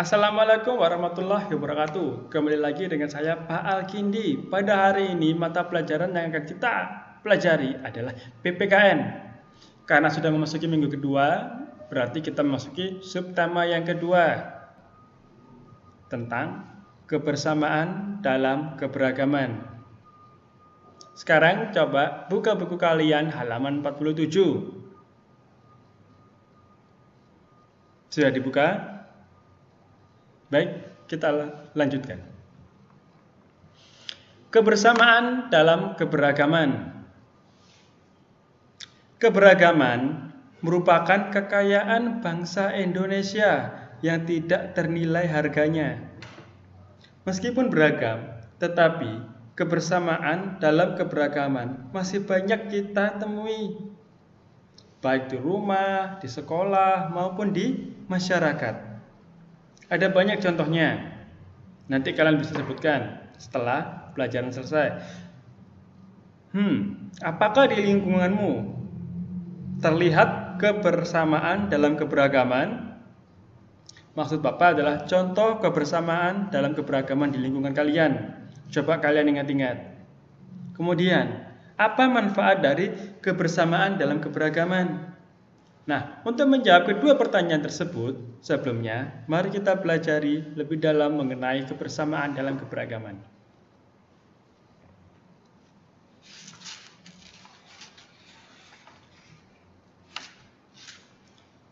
Assalamualaikum warahmatullahi wabarakatuh. Kembali lagi dengan saya Pak Alkindi. Pada hari ini mata pelajaran yang akan kita pelajari adalah PPKN. Karena sudah memasuki minggu kedua, berarti kita memasuki subtema yang kedua tentang kebersamaan dalam keberagaman. Sekarang coba buka buku kalian halaman 47. Sudah dibuka? Baik, kita lanjutkan. Kebersamaan dalam keberagaman. Keberagaman merupakan kekayaan bangsa Indonesia yang tidak ternilai harganya. Meskipun beragam, tetapi kebersamaan dalam keberagaman masih banyak kita temui, baik di rumah, di sekolah, maupun di masyarakat. Ada banyak contohnya. Nanti kalian bisa sebutkan setelah pelajaran selesai. Apakah di lingkunganmu terlihat kebersamaan dalam keberagaman? Maksud Bapak adalah contoh kebersamaan dalam keberagaman di lingkungan kalian. Coba kalian ingat-ingat. Kemudian, apa manfaat dari kebersamaan dalam keberagaman? Nah, untuk menjawab kedua pertanyaan tersebut, sebelumnya, mari kita pelajari lebih dalam mengenai kebersamaan dalam keberagaman.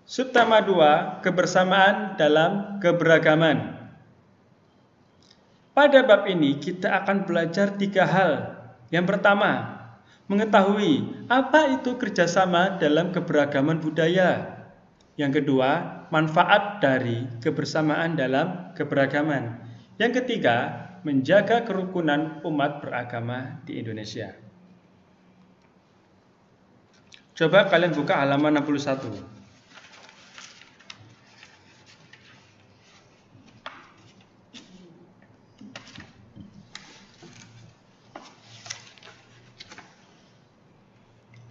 Subtema 2, kebersamaan dalam keberagaman. Pada bab ini kita akan belajar 3 hal. Yang pertama, mengetahui apa itu kerjasama dalam keberagaman budaya. Yang kedua, manfaat dari kebersamaan dalam keberagaman. Yang ketiga, menjaga kerukunan umat beragama di Indonesia. Coba kalian buka halaman 61.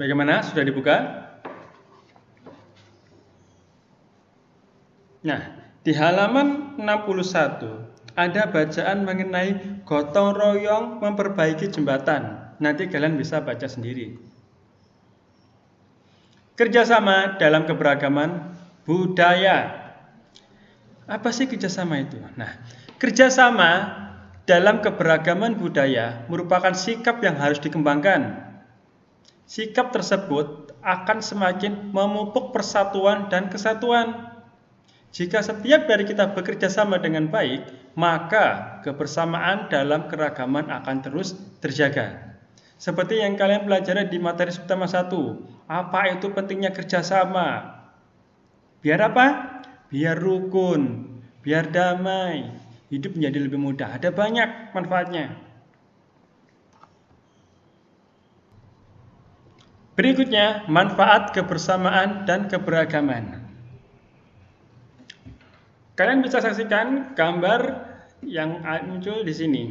Bagaimana? Sudah dibuka? Nah, di halaman 61 ada bacaan mengenai gotong royong memperbaiki jembatan. Nanti kalian bisa baca sendiri. Kerjasama dalam keberagaman budaya. Apa sih kerjasama itu? Nah, kerjasama dalam keberagaman budaya merupakan sikap yang harus dikembangkan. Sikap tersebut akan semakin memupuk persatuan dan kesatuan. Jika setiap dari kita bekerja sama dengan baik, maka kebersamaan dalam keragaman akan terus terjaga. Seperti yang kalian pelajari di materi subtema 1. Apa itu pentingnya kerjasama? Biar apa? Biar rukun, biar damai, hidup menjadi lebih mudah. Ada banyak manfaatnya. Berikutnya, manfaat kebersamaan dan keberagaman. Kalian bisa saksikan gambar yang muncul di sini.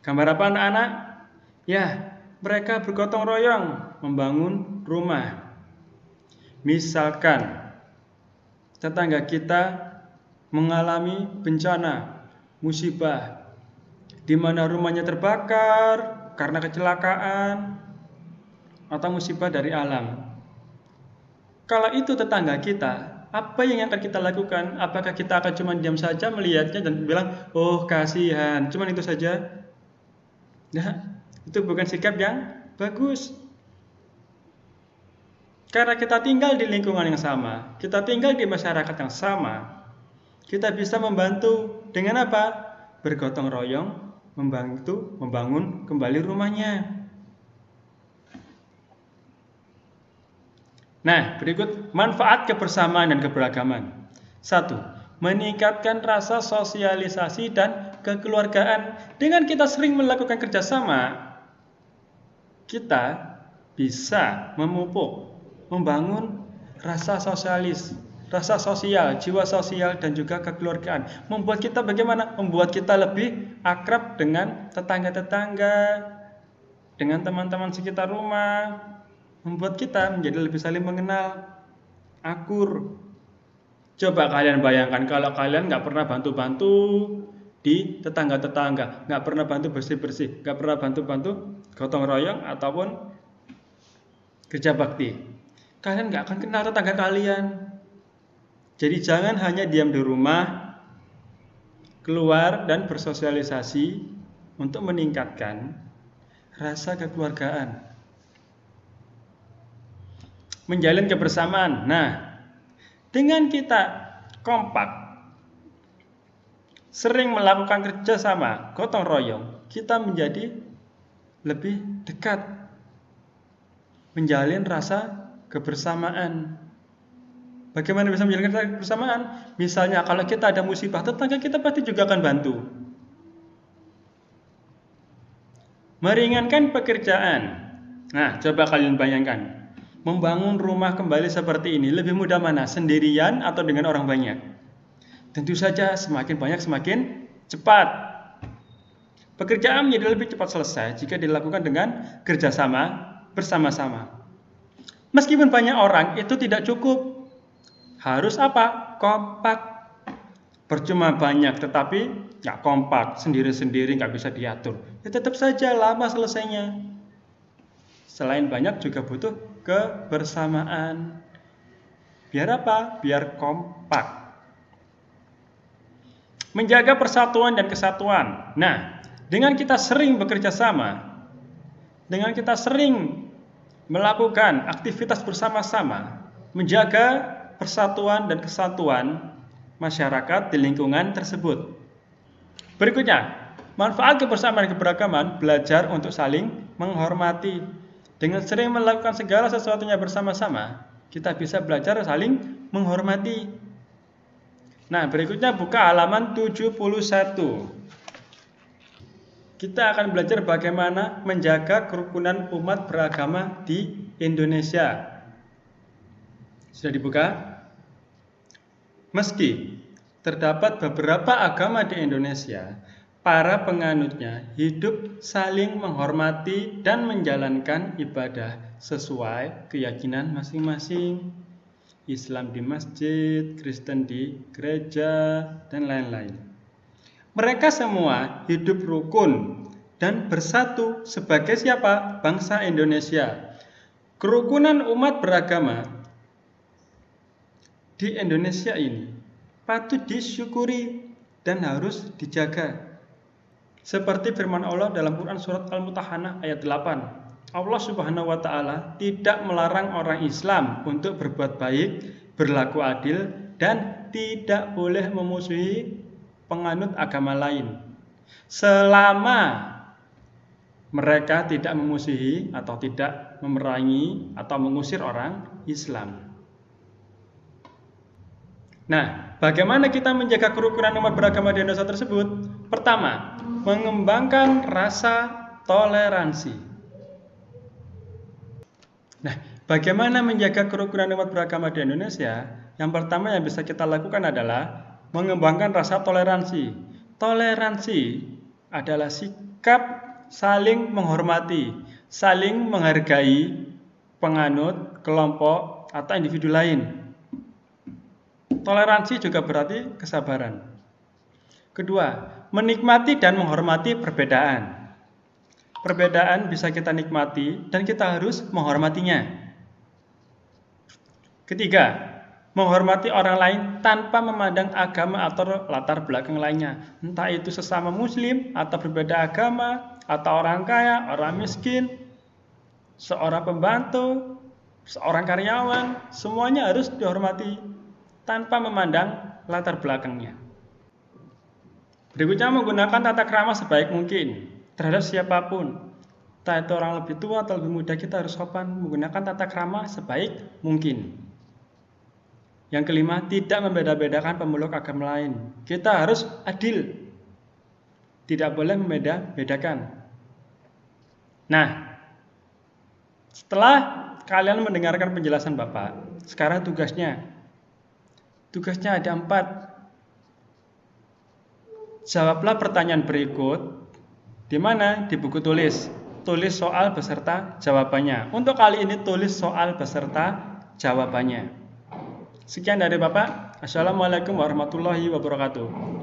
Gambar apa anak-anak? Ya, mereka bergotong royong membangun rumah. Misalkan tetangga kita mengalami bencana, musibah, di mana rumahnya terbakar karena kecelakaan atau musibah dari alam. Kalau itu tetangga kita, apa yang akan kita lakukan? Apakah kita akan cuma diam saja melihatnya dan bilang, oh kasihan, cuma itu saja? Nah, itu bukan sikap yang bagus. Karena kita tinggal di lingkungan yang sama, kita tinggal di masyarakat yang sama, kita bisa membantu dengan apa? Bergotong royong, membantu membangun kembali rumahnya. Nah, berikut manfaat kebersamaan dan keberagaman. 1. Meningkatkan rasa sosialisasi dan kekeluargaan. Dengan kita sering melakukan kerjasama, kita bisa memupuk, membangun rasa sosial, jiwa sosial dan juga kekeluargaan. Membuat kita bagaimana? Membuat kita lebih akrab dengan tetangga-tetangga, dengan teman-teman sekitar rumah. Membuat kita menjadi lebih saling mengenal, akur. Coba kalian bayangkan kalau kalian nggak pernah bantu-bantu di tetangga-tetangga, nggak pernah bantu bersih-bersih, nggak pernah bantu-bantu gotong royong ataupun kerja bakti. Kalian nggak akan kenal tetangga kalian. Jadi jangan hanya diam di rumah, keluar dan bersosialisasi untuk meningkatkan rasa kekeluargaan. Menjalin kebersamaan. Nah, dengan kita kompak, sering melakukan kerjasama, gotong royong, kita menjadi lebih dekat, menjalin rasa kebersamaan. Bagaimana bisa menjalin rasa kebersamaan? Misalnya kalau kita ada musibah, tetangga kita pasti juga akan bantu. Meringankan pekerjaan. Nah, coba kalian bayangkan. Membangun rumah kembali seperti ini lebih mudah mana? Sendirian atau dengan orang banyak? Tentu saja semakin banyak semakin cepat. Pekerjaan menjadi lebih cepat selesai jika dilakukan dengan kerjasama bersama-sama. Meskipun banyak orang itu tidak cukup. Harus apa? Kompak. Percuma banyak tetapi nggak kompak, sendiri-sendiri nggak bisa diatur. Ya tetap saja lama selesainya. Selain banyak juga butuh kebersamaan. Biar apa? Biar kompak. Menjaga persatuan dan kesatuan. Nah, dengan kita sering bekerja sama, dengan kita sering melakukan aktivitas bersama-sama, menjaga persatuan dan kesatuan masyarakat di lingkungan tersebut. Berikutnya, manfaat kebersamaan dan keberagaman, belajar untuk saling menghormati. Dengan sering melakukan segala sesuatunya bersama-sama, kita bisa belajar saling menghormati. Nah, berikutnya buka halaman 71. Kita akan belajar bagaimana menjaga kerukunan umat beragama di Indonesia. Sudah dibuka? Meski terdapat beberapa agama di Indonesia, para penganutnya hidup saling menghormati dan menjalankan ibadah sesuai keyakinan masing-masing. Islam di masjid, Kristen di gereja, dan lain-lain. Mereka semua hidup rukun dan bersatu sebagai siapa? Bangsa Indonesia. Kerukunan umat beragama di Indonesia ini patut disyukuri dan harus dijaga. Seperti firman Allah dalam Quran surat Al-Mutahanah ayat 8. Allah Subhanahu wa ta'ala tidak melarang orang Islam untuk berbuat baik, berlaku adil, dan tidak boleh memusuhi penganut agama lain. Selama mereka tidak memusuhi atau tidak memerangi atau mengusir orang Islam. Nah, bagaimana kita menjaga kerukunan umat beragama di Indonesia tersebut? Pertama, mengembangkan rasa toleransi. Nah, bagaimana menjaga kerukunan umat beragama di Indonesia? Yang pertama yang bisa kita lakukan adalah mengembangkan rasa toleransi. Toleransi adalah sikap saling menghormati, saling menghargai penganut, kelompok, atau individu lain. Toleransi juga berarti kesabaran. Kedua, menikmati dan menghormati perbedaan. Perbedaan bisa kita nikmati dan kita harus menghormatinya. Ketiga, menghormati orang lain tanpa memandang agama atau latar belakang lainnya. Entah itu sesama muslim atau berbeda agama, atau orang kaya, orang miskin, seorang pembantu, seorang karyawan, semuanya harus dihormati tanpa memandang latar belakangnya. Berikutnya, menggunakan tata krama sebaik mungkin terhadap siapapun. Entah itu orang lebih tua atau lebih muda, kita harus sopan, menggunakan tata krama sebaik mungkin. Yang kelima, tidak membeda-bedakan pemeluk agama lain. Kita harus adil, tidak boleh membeda-bedakan. Nah, setelah kalian mendengarkan penjelasan Bapak, sekarang tugasnya ada 4. Jawablah pertanyaan berikut. Di mana? Di buku tulis. Tulis soal beserta jawabannya. Untuk kali ini tulis soal beserta jawabannya. Sekian dari Bapak. Assalamualaikum warahmatullahi wabarakatuh.